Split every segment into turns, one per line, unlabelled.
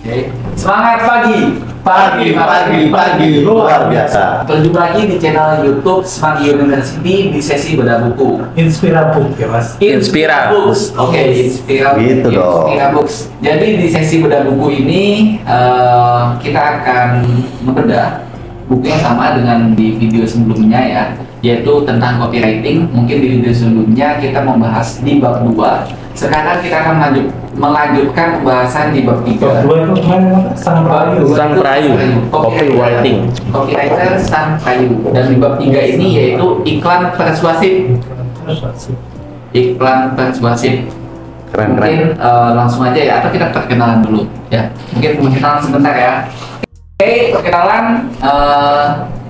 Oke. Semangat pagi.
Pagi luar biasa.
Berjumpa lagi di channel YouTube Semanggi University di sesi bedah buku.
Inspira Book ya mas.
Inspira Books. Oke, Inspira
Gitu dong.
Inspira Books. Jadi di sesi bedah buku ini kita akan membedah buku yang sama dengan di video sebelumnya ya, yaitu tentang copywriting. Mungkin di video sebelumnya kita membahas di bab 2. Sekarang kita akan melanjutkan pembahasan di bab 3.
Dua itu kemarin sang perayu.
Sang perayu, copywriting.
Copywriter sang perayu. Dan di bab 3 ini yaitu iklan persuasif. Iklan persuasif.
Keren.
Mungkin langsung aja ya, atau kita perkenalan dulu ya. Mungkin perkenalan sebentar ya. Oke,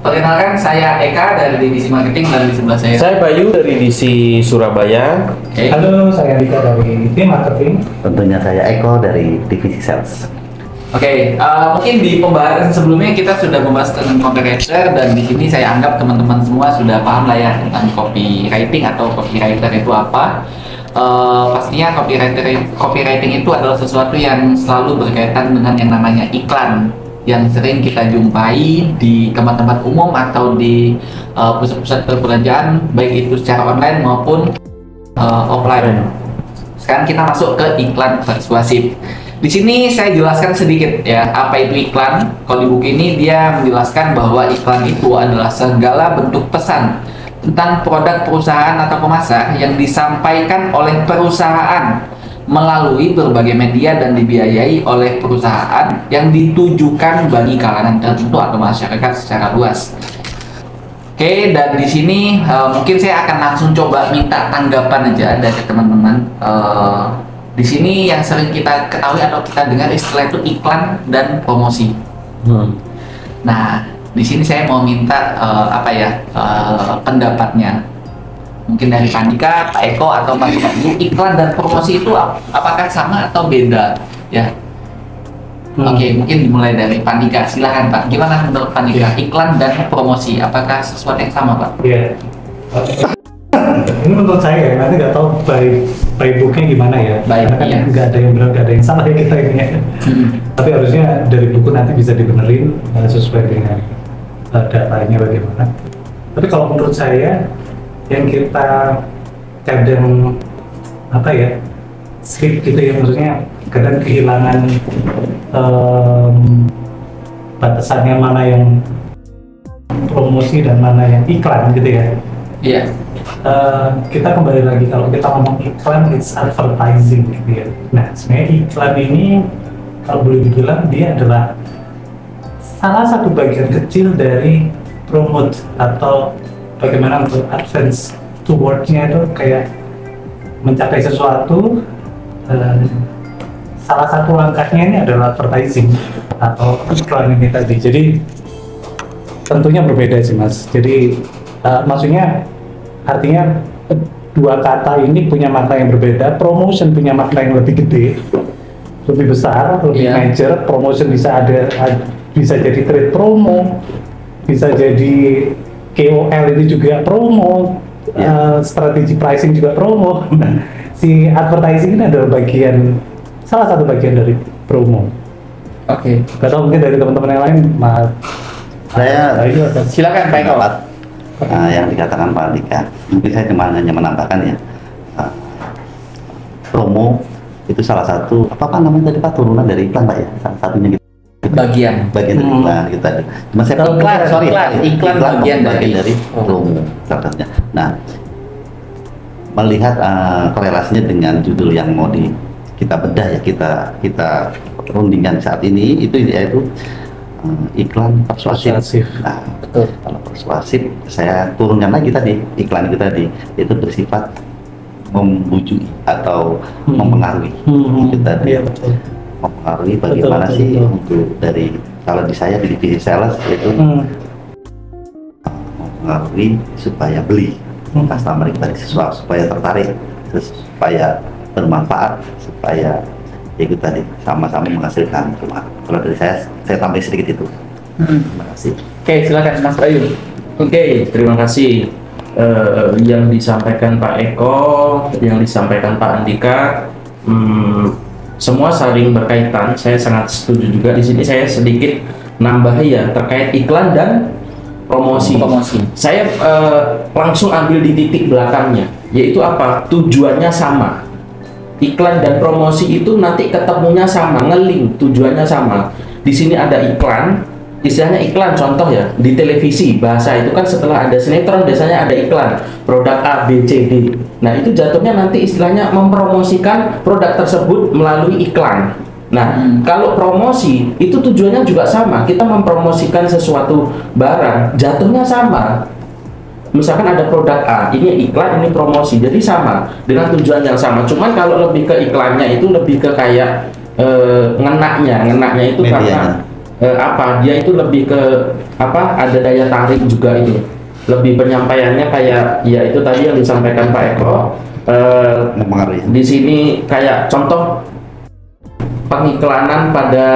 perkenalkan saya Eka dari divisi marketing, dan di sebelah saya.
Saya Bayu dari divisi Surabaya.
Oke.
Halo, saya Dika dari tim marketing.
Tentunya saya Eko dari divisi sales.
Oke, mungkin di pembahasan sebelumnya kita sudah membahas tentang copywriter, dan di sini saya anggap teman-teman semua sudah paham lah ya tentang copywriting atau copywriter itu apa. Pastinya copywriting itu adalah sesuatu yang selalu berkaitan dengan yang namanya iklan, yang sering kita jumpai di tempat-tempat umum atau di pusat-pusat perbelanjaan, baik itu secara online maupun offline. Sekarang kita masuk ke iklan persuasif. Di sini saya jelaskan sedikit ya, apa itu iklan. Kalau di buku ini dia menjelaskan bahwa iklan itu adalah segala bentuk pesan tentang produk perusahaan atau pemasar yang disampaikan oleh perusahaan melalui berbagai media dan dibiayai oleh perusahaan yang ditujukan bagi kalangan tertentu atau masyarakat secara luas. Oke, dan di sini mungkin saya akan langsung coba minta tanggapan aja dari teman-teman. Di sini yang sering kita ketahui atau kita dengar istilah itu iklan dan promosi. Nah, di sini saya mau minta pendapatnya. Mungkin dari Pak Dika, Pak Eko, atau Pak Bayu, iklan dan promosi itu apakah sama atau beda? Ya. Oke, mungkin dimulai dari Pak Dika. Silahkan Pak. Gimana menurut Pak Dika? Iklan dan promosi, apakah sesuatu yang sama Pak?
Iya. Ini menurut saya ya, nanti nggak tahu by booknya gimana ya.
Baik,
karena kan
iya.
nggak ada yang benar, nggak ada yang salah ya kita ini ya. Tapi harusnya dari buku nanti bisa dibenerin sesuai dengan datanya bagaimana. Tapi kalau menurut saya, yang kita kadang skip gitu ya, maksudnya kadang kehilangan batasannya mana yang promosi dan mana yang iklan gitu ya.
Iya.
Kita kembali lagi, kalau kita ngomong iklan, it's advertising gitu ya. Nah, sebenarnya iklan ini kalau boleh dibilang dia adalah salah satu bagian kecil dari promote atau bagaimana untuk advance towards-nya itu kayak mencapai sesuatu. Salah satu langkahnya ini adalah advertising atau iklan ini tadi. Jadi tentunya berbeda sih mas. Jadi maksudnya artinya dua kata ini punya makna yang berbeda. Promotion punya makna yang lebih gede, lebih besar, lebih major. Promotion bisa jadi trade promo, bisa jadi KOL ini juga promo, strategi pricing juga promo. Si advertising ini adalah salah satu bagian dari promo.
Oke.
Gak tau mungkin dari teman-teman yang lain, Mas.
Silakan Pak Eko.
Yang dikatakan Pak Dika, mungkin saya hanya menambahkan ya, promo itu salah satu apa namanya tadi Pak, turunan dari iklan Pak ya, salah satunya gitu.
Bagian
dari iklan gitu tadi. Cuma saya iklan bagian dari promo salah satunya. Nah, melihat korelasinya dengan judul yang mau kita bedah ya, kita rundingkan saat ini, itu yaitu iklan persuasif. Nah,
betul.
Kalau persuasif saya turunkan lagi tadi, iklan itu tadi itu bersifat membujuk atau mempengaruhi. Itu tadi.
Iya, betul.
Mempengaruhi bagaimana betul. Untuk dari, kalau di saya di divisi sales itu mempengaruhi supaya beli customer kita sesuatu, supaya tertarik, supaya bermanfaat, supaya itu tadi sama-sama menghasilkan cuma. Kalau dari saya tambah sedikit itu. Terima kasih.
Oke, silakan Mas Bayu.
Oke, terima kasih. Yang disampaikan Pak Eko, yang disampaikan Pak Andika, semua saling berkaitan. Saya sangat setuju juga. Di sini saya sedikit nambah ya terkait iklan dan promosi. Saya langsung ambil di titik belakangnya, yaitu apa? Tujuannya sama. Iklan dan promosi itu nanti ketemunya sama, ngeling, tujuannya sama. Di sini ada iklan, istilahnya iklan, contoh ya, di televisi bahasa itu kan setelah ada sinetron biasanya ada iklan produk A, B, C, D. Nah itu jatuhnya nanti istilahnya mempromosikan produk tersebut melalui iklan. Nah kalau promosi itu tujuannya juga sama, kita mempromosikan sesuatu barang, jatuhnya sama. Misalkan ada produk A, ini iklan, ini promosi, jadi sama dengan tujuan yang sama. Cuman kalau lebih ke iklannya itu lebih ke kayak ngenaknya itu
medianya.
karena apa? Dia itu lebih ke apa? Ada daya tarik juga itu. Lebih penyampaiannya kayak ya itu tadi yang disampaikan Pak Eko.
Mempengaruhi.
Di sini kayak contoh pengiklanan pada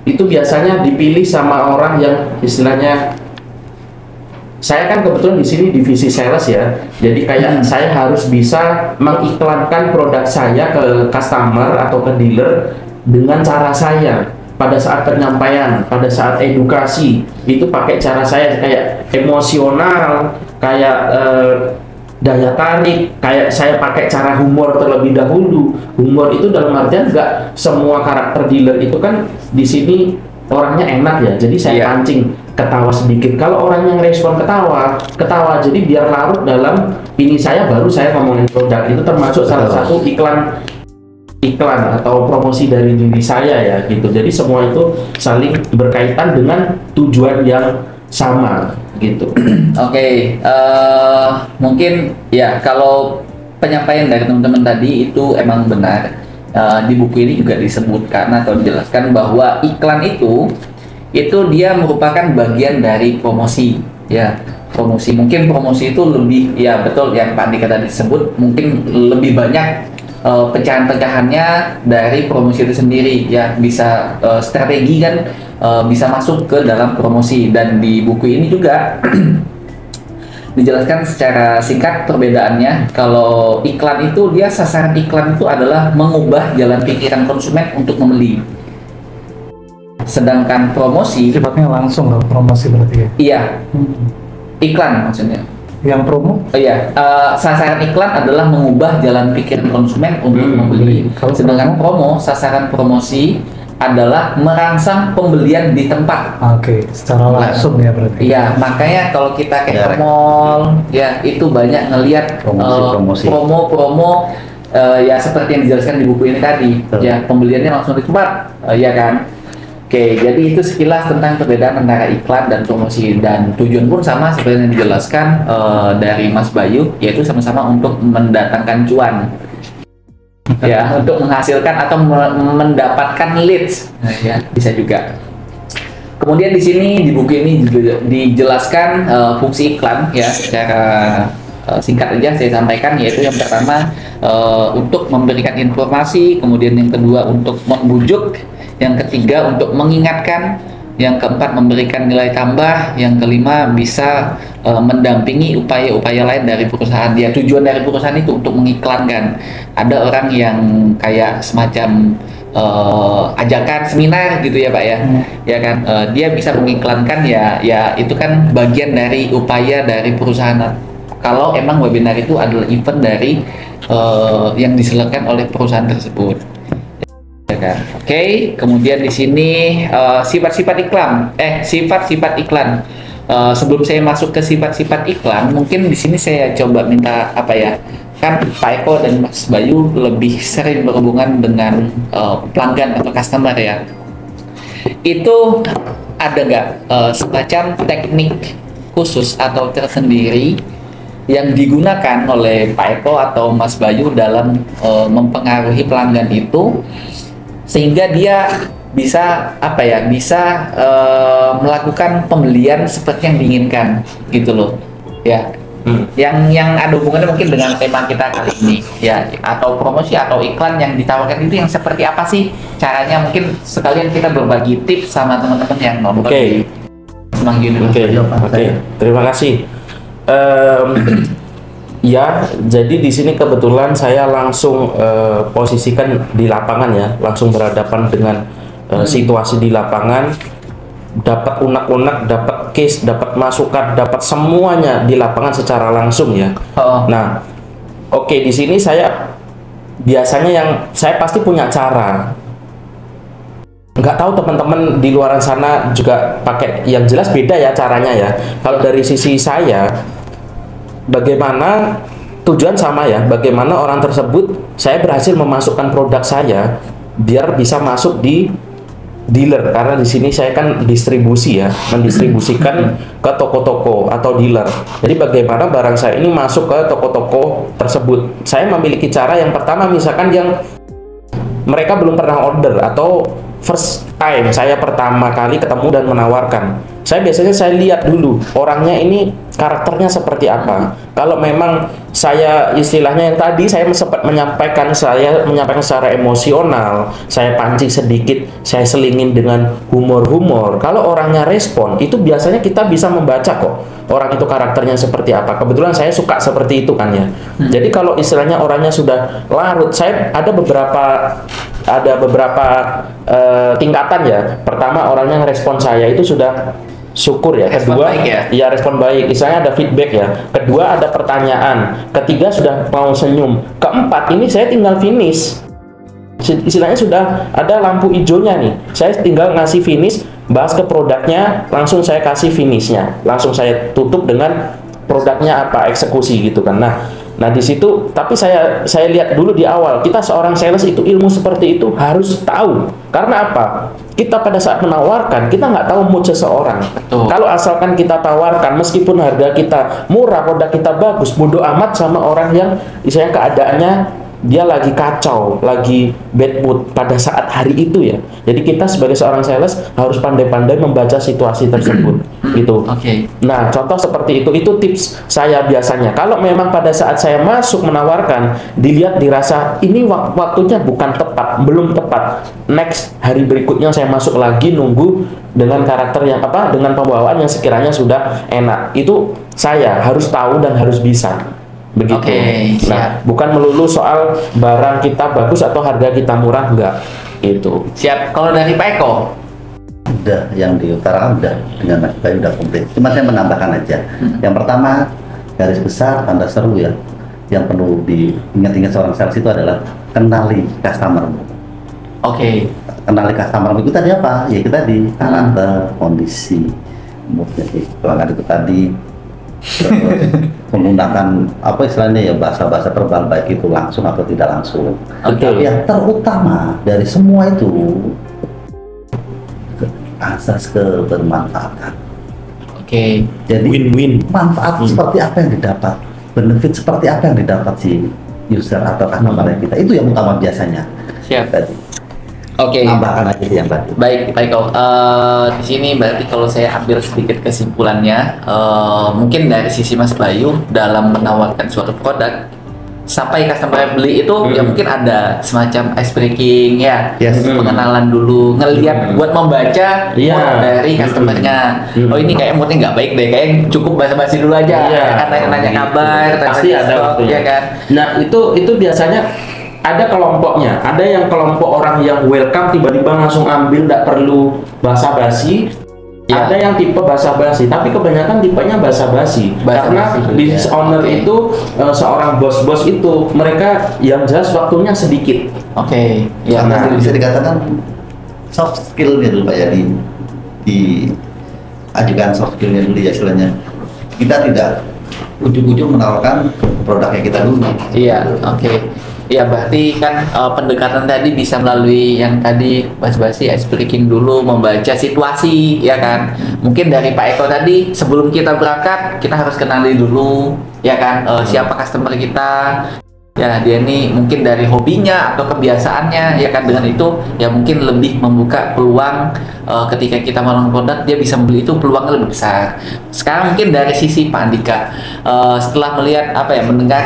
itu biasanya dipilih sama orang yang istilahnya, saya kan kebetulan di sini divisi sales ya, jadi kayak saya harus bisa mengiklankan produk saya ke customer atau ke dealer dengan cara saya. Pada saat penyampaian, pada saat edukasi, itu pakai cara saya kayak emosional, kayak daya tarik, kayak saya pakai cara humor terlebih dahulu. Humor itu dalam artian nggak semua karakter dealer itu kan di sini orangnya enak ya, jadi saya pancing ketawa sedikit. Kalau orang yang respon ketawa, jadi biar larut dalam ini saya, baru saya ngomongin produk. Itu termasuk salah satu iklan atau promosi dari diri saya ya gitu. Jadi semua itu saling berkaitan dengan tujuan yang sama gitu.
Oke, mungkin ya kalau penyampaian dari teman-teman tadi itu emang benar. Di buku ini juga disebutkan atau dijelaskan bahwa iklan itu dia merupakan bagian dari promosi ya. Promosi, mungkin promosi itu lebih, ya betul yang Pak Andika tadi disebut, mungkin lebih banyak pecahan-pecahannya dari promosi itu sendiri ya. Bisa strategi kan bisa masuk ke dalam promosi, dan di buku ini juga dijelaskan secara singkat perbedaannya. Kalau iklan itu dia sasaran iklan itu adalah mengubah jalan pikiran konsumen untuk membeli. Sedangkan promosi
sifatnya langsung loh, promosi berarti ya.
Iya. Iklan maksudnya.
Yang promo?
Iya, sasaran iklan adalah mengubah jalan pikiran konsumen untuk membeli. Sedangkan promo, sasaran promosi adalah merangsang pembelian di tempat.
Oke, secara langsung ya berarti.
Iya, makanya kalau kita ke mall, ya itu banyak ngelihat promo-promo ya seperti yang dijelaskan di buku ini tadi. Ya, pembeliannya langsung di tempat, ya kan? Oke, jadi itu sekilas tentang perbedaan antara iklan dan promosi, dan tujuan pun sama seperti yang dijelaskan dari Mas Bayu, yaitu sama-sama untuk mendatangkan cuan, ya, untuk menghasilkan atau mendapatkan leads, ya bisa juga. Kemudian di sini di buku ini juga dijelaskan fungsi iklan, ya secara singkat aja saya sampaikan, yaitu yang pertama untuk memberikan informasi, kemudian yang kedua untuk membujuk, yang ketiga untuk mengingatkan, yang keempat memberikan nilai tambah, yang kelima bisa mendampingi upaya-upaya lain dari perusahaan. Ya, tujuan dari perusahaan itu untuk mengiklankan. Ada orang yang kayak semacam ajakan seminar gitu ya Pak ya, ya kan, dia bisa mengiklankan, ya itu kan bagian dari upaya dari perusahaan. Kalau emang webinar itu adalah event dari yang diselenggarakan oleh perusahaan tersebut. Oke, kemudian di sini sifat-sifat iklan. Sifat-sifat iklan. Sebelum saya masuk ke sifat-sifat iklan, mungkin di sini saya coba minta apa ya? Kan Pak Eko dan Mas Bayu lebih sering berhubungan dengan pelanggan atau customer ya. Itu ada nggak semacam teknik khusus atau tersendiri yang digunakan oleh Pak Eko atau Mas Bayu dalam mempengaruhi pelanggan itu, sehingga dia bisa apa ya, bisa melakukan pembelian seperti yang diinginkan gitu loh ya. Yang ada hubungannya mungkin dengan tema kita kali ini ya, atau promosi atau iklan yang ditawarkan itu yang seperti apa sih caranya. Mungkin sekalian kita berbagi tips sama teman-teman yang nonton di Semang Juni.
Oke, terima kasih. Ya, jadi di sini kebetulan saya langsung posisikan di lapangan ya, langsung berhadapan dengan situasi di lapangan, dapat unek-unek, dapat case, dapat masukan, dapat semuanya di lapangan secara langsung ya. Nah, oke, di sini saya biasanya saya pasti punya cara. Nggak tahu teman-teman di luaran sana juga pakai, yang jelas beda ya caranya ya. Kalau dari sisi saya, bagaimana tujuan sama ya, bagaimana orang tersebut saya berhasil memasukkan produk saya biar bisa masuk di dealer, karena di sini saya kan distribusi ya, mendistribusikan ke toko-toko atau dealer. Jadi bagaimana barang saya ini masuk ke toko-toko tersebut. Saya memiliki cara. Yang pertama, misalkan yang mereka belum pernah order atau first time saya pertama kali ketemu dan menawarkan, saya biasanya saya lihat dulu orangnya ini karakternya seperti apa. Kalau memang saya istilahnya yang tadi saya sempat menyampaikan secara emosional, saya pancing sedikit, saya selingin dengan humor-humor. Kalau orangnya respon, itu biasanya kita bisa membaca kok orang itu karakternya seperti apa. Kebetulan saya suka seperti itu kan ya. Jadi kalau istilahnya orangnya sudah larut, saya ada beberapa tingkatan ya. Pertama, orangnya ngerespon saya itu sudah syukur ya.
Respon
Kedua,
baik ya?
respon baik. Misalnya ada feedback ya. Kedua, ada pertanyaan. Ketiga, sudah mau senyum. Keempat, ini saya tinggal finish. Istilahnya sudah ada lampu hijaunya nih. Saya tinggal ngasih finish, bahas ke produknya, langsung saya kasih finishnya. Langsung saya tutup dengan produknya apa, eksekusi gitu kan. Nah di situ, tapi saya lihat dulu di awal, kita seorang sales itu ilmu seperti itu harus tahu. Karena apa? Kita pada saat menawarkan, kita nggak tahu mood seseorang.
Betul.
Kalau asalkan kita tawarkan, meskipun harga kita murah, produk kita bagus, bodo amat sama orang yang misalnya keadaannya dia lagi kacau, lagi bad mood pada saat hari itu ya. Jadi kita sebagai seorang sales harus pandai-pandai membaca situasi tersebut gitu.
Oke.
Nah, contoh seperti itu tips saya biasanya. Kalau memang pada saat saya masuk menawarkan, dilihat dirasa ini waktunya bukan tepat, belum tepat. Next hari berikutnya saya masuk lagi, nunggu dengan karakter yang apa, dengan pembawaan yang sekiranya sudah enak. Itu saya harus tahu dan harus bisa. Begitu.
Oke,
nah,
siap.
bukan melulu soal barang kita bagus atau harga kita murah, enggak. Itu.
Siap. Kalau dari Pak Eko?
Udah, yang diutarakan udah dengan Mas Bayu udah komplit. Cuma saya menambahkan aja. Yang pertama, garis besar tanda seru ya. Yang perlu diingat-ingat seorang sales itu adalah kenali customer-mu.
Oke.
Kenali customer-mu itu tadi apa? Ya kita di karakter, kondisi, moodnya pelanggan itu tadi. Menggunakan apa istilahnya ya, bahasa-bahasa verbal baik itu langsung atau tidak langsung. Tapi yang terutama dari semua itu asas kebermanfaatan.
Oke.
Jadi
Win-win.
manfaat seperti apa yang didapat, benefit seperti apa yang didapat si user atau customer kita, itu yang utama biasanya.
Siap.
Tadi.
Oke.
Tambahkan aja yang tadi.
Baik, Pak Eko. Di sini berarti kalau saya ambil sedikit kesimpulannya, mungkin dari sisi Mas Bayu dalam menawarkan suatu produk sampai customer beli itu ya mungkin ada semacam ice breaking ya,
Yes.
pengenalan dulu, ngelihat buat membaca
Iya.
mood dari customernya. Oh ini kayak moodnya nggak baik deh, kayak cukup basa-basi dulu aja,
Iya.
kan nanya kabar,
Pasti
tanya
ada
stok,
waktunya
ya kan.
Nah, itu biasanya ada kelompoknya. Ada yang kelompok orang yang welcome, tiba-tiba langsung ambil, tidak perlu basa-basi.
Ya.
Ada yang tipe basa-basi, tapi kebanyakan tipenya basa-basi. Karena
Basa-basi,
business
ya.
owner
Oke.
itu seorang bos-bos itu, mereka yang jelas waktunya sedikit.
Oke, ya.
Karena
setuju.
bisa dikatakan soft skill-nya dulu Pak ya, diajukan soft skill-nya dulu ya istilahnya. Kita tidak ujung-ujung menawarkan produknya kita dulu.
Iya, oke. Ya berarti kan pendekatan tadi bisa melalui yang tadi basa-basi, ice breaking dulu, membaca situasi, ya kan. Mungkin dari Pak Eko tadi, sebelum kita berangkat kita harus kenali dulu, ya kan, siapa customer kita. Ya dia nih mungkin dari hobinya atau kebiasaannya, ya kan, dengan itu ya mungkin lebih membuka peluang ketika kita menawarkan produk dia bisa membeli, itu peluangnya lebih besar. Sekarang mungkin dari sisi Pak Andika, setelah melihat apa ya, mendengar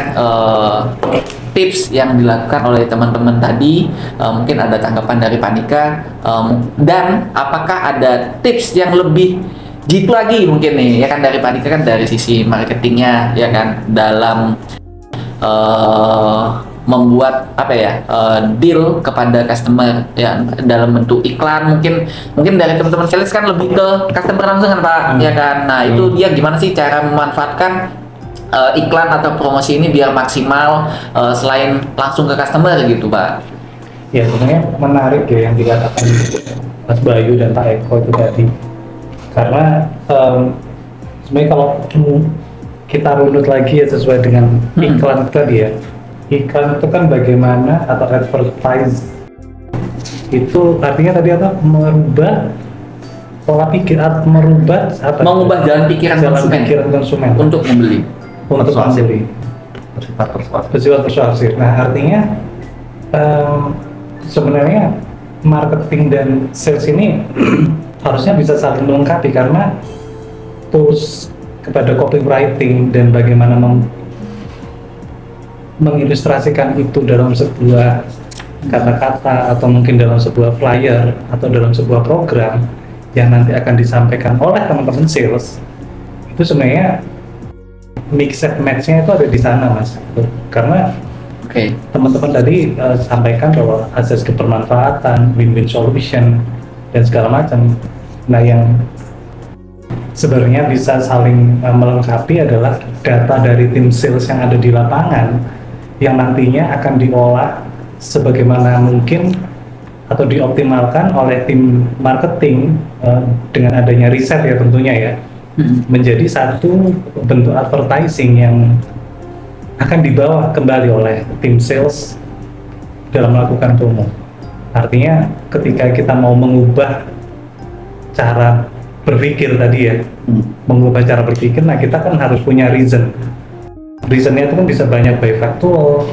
tips yang dilakukan oleh teman-teman tadi, mungkin ada tanggapan dari Pak Andika, dan apakah ada tips yang lebih jitu lagi mungkin nih, ya kan, dari Pak Andika kan dari sisi marketingnya, ya kan, dalam membuat apa ya deal kepada customer ya dalam bentuk iklan, mungkin dari teman-teman sales kan lebih ke customer langsung kan Pak ya kan. Nah itu dia gimana sih cara memanfaatkan iklan atau promosi ini biar maksimal selain langsung ke customer gitu Pak?
Ya sebenarnya menarik ya yang dikatakan Mas Bayu dan Pak Eko itu tadi, karena sebenarnya kalau kita runut lagi ya sesuai dengan iklan tadi ya, iklan itu kan bagaimana atau advertise itu artinya tadi apa, merubah pola pikir atau
mengubah jalan pikiran konsumen untuk membeli.
Bersifat persuasif. Nah artinya sebenarnya marketing dan sales ini harusnya bisa saling melengkapi, karena tools kepada copywriting dan bagaimana mengilustrasikan itu dalam sebuah kata-kata atau mungkin dalam sebuah flyer atau dalam sebuah program yang nanti akan disampaikan oleh teman-teman sales, itu sebenarnya mix and match-nya itu ada di sana Mas. Karena teman-teman tadi sampaikan bahwa asas kebermanfaatan, win-win solution dan segala macam. Nah yang sebenarnya bisa saling melengkapi adalah data dari tim sales yang ada di lapangan yang nantinya akan diolah sebagaimana mungkin atau dioptimalkan oleh tim marketing dengan adanya riset ya tentunya ya, menjadi satu bentuk advertising yang akan dibawa kembali oleh tim sales dalam melakukan promo. Artinya ketika kita mau mengubah cara berpikir tadi ya, mengubah cara berpikir, nah kita kan harus punya reason. Reasonnya itu kan bisa banyak by factual,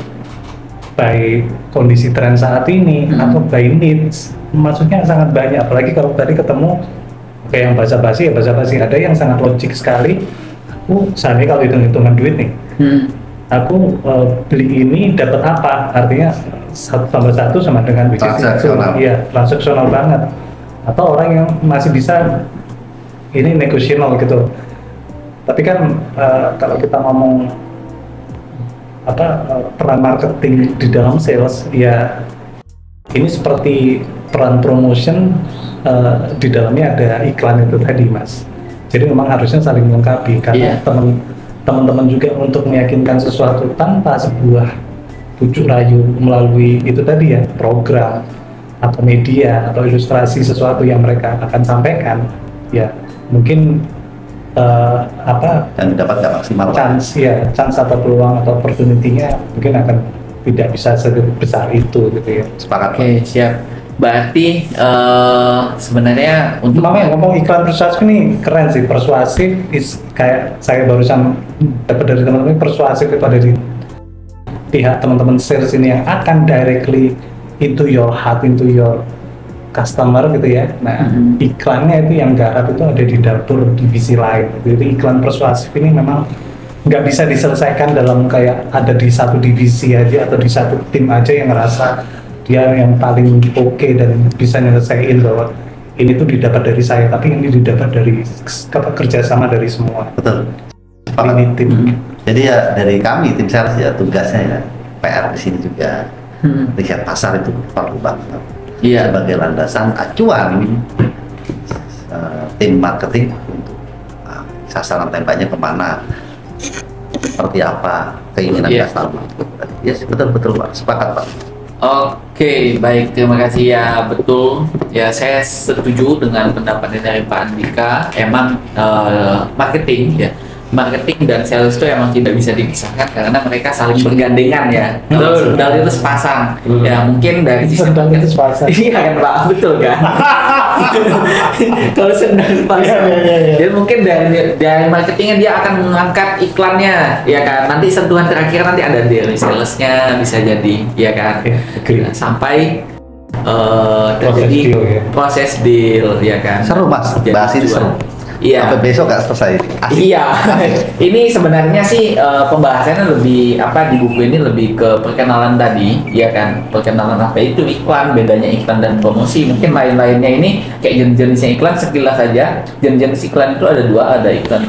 by kondisi tren saat ini, atau by needs. Maksudnya sangat banyak, apalagi kalau tadi ketemu kayak yang basa-basi ya basa-basi, ada yang sangat logik sekali. Aku misalnya kalau hitung-hitungan duit nih, aku beli ini dapat apa? Artinya 1 tambah 1 sama dengan bisnis itu. Iya, transaksional banget. Atau orang yang masih bisa ini negotiable gitu. Tapi kan kalau kita ngomong peran marketing di dalam sales ya, ini seperti peran promotion, di dalamnya ada iklan itu tadi Mas. Jadi memang harusnya saling melengkapi, karena teman-teman juga untuk meyakinkan sesuatu tanpa sebuah bujuk rayu melalui itu tadi ya, program atau media atau ilustrasi sesuatu yang mereka akan sampaikan ya, mungkin
yang dapat nggak maksimal,
chance atau peluang atau opportunity-nya mungkin akan tidak bisa sebesar itu gitu ya.
Sepakat.
Oke, siap. Berarti sebenarnya untuk
ngomong iklan persuasif ini keren sih. Persuasif kayak saya barusan dapat dari teman-teman, persuasif itu ada di pihak teman-teman sales ini yang akan directly into your heart, into your customer gitu ya. Nah, iklannya itu yang garap itu ada di dapur divisi lain. Jadi iklan persuasif ini memang nggak bisa diselesaikan dalam kayak ada di satu divisi aja atau di satu tim aja yang ngerasa dia yang paling oke dan bisa nyelesain bahwa ini tuh didapat dari saya, tapi ini didapat dari kerjasama dari semua.
Betul.
Ini tim.
Jadi ya dari kami tim sales ya tugasnya ya, PR di sini juga lihat pasar itu perlu banget.
Iya.
Sebagai landasan acuan tim marketing untuk sasaran tembaknya kemana, seperti apa keinginan customer. Yes, betul Pak, sepakat Pak.
Oke, baik, terima kasih ya, betul ya, saya setuju dengan pendapatnya dari Pak Andika. Emang marketing dan sales itu emang tidak bisa dipisahkan karena mereka saling bergandengan ya. Sendal itu sepasang. Ya mungkin dari sisi
sendal itu sepasang.
Iya kan Pak, betul kan? Kalau sendal sepasang. Jadi mungkin dari marketingnya dia akan mengangkat iklannya, ya kan? Nanti sentuhan terakhir nanti ada dari salesnya bisa jadi, ya kan? Nah, sampai terjadi proses deal, ya kan?
Seru Mas, bahas ini seru.
Iya.
Sampai besok nggak selesai.
Iya. Ini sebenarnya sih pembahasannya lebih di buku ini lebih ke perkenalan tadi, ya kan? Perkenalan apa itu iklan, bedanya iklan dan promosi. Mungkin lain-lainnya ini kayak jenis-jenisnya iklan sekilas saja. Jenis-jenis iklan itu ada 2, ada iklan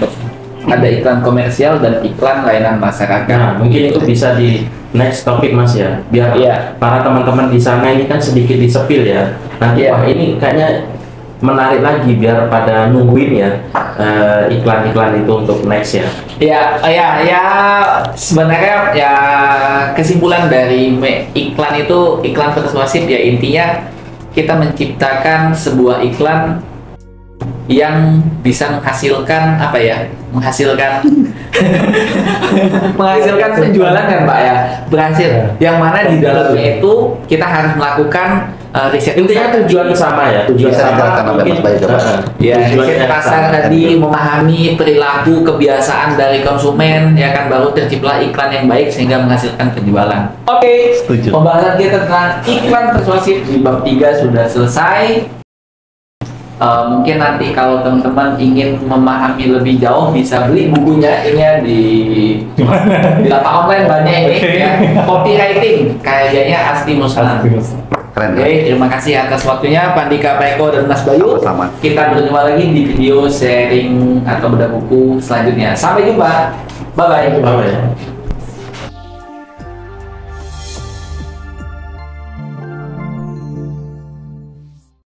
ada iklan komersial dan iklan layanan masyarakat.
Nah, mungkin itu bisa di next topic Mas ya, biar
Iya.
para teman-teman di sana ini kan sedikit disepil ya. Nanti
Iya.
wah ini kayaknya menarik lagi biar pada nungguin ya iklan-iklan itu untuk next ya.
Ya, sebenarnya ya kesimpulan dari iklan itu iklan persuasif ya, intinya kita menciptakan sebuah iklan yang bisa menghasilkan apa ya? Menghasilkan menghasilkan penjualan kan Pak ya, berhasil. Yang mana di dalamnya itu kita harus melakukan riset.
Intinya tujuan sama ya, tujuan
Bisa
sama.
dijelaskan oleh
Mungkin,
Mas Bayu, coba.
Ya,
tujuannya
riset pasar
sama.
tadi, memahami perilaku kebiasaan dari konsumen, ya kan, baru terciptalah iklan yang baik sehingga menghasilkan penjualan. Oke,
Setuju.
pembahasan kita tentang iklan persuasif di bab 3 sudah selesai. Mungkin nanti kalau teman-teman ingin memahami lebih jauh bisa beli bukunya ini di lapak online banyak ini
Oke.
ya. Copywriting karyanya Asti Musnan.
Keren.
Oke, terima kasih atas waktunya Pak Dika, Pak Eko, dan Mas Bayu.
Sama-sama.
Kita berjumpa lagi di video sharing atau bedah buku selanjutnya. Sampai jumpa. Bye-bye.
Apa ya?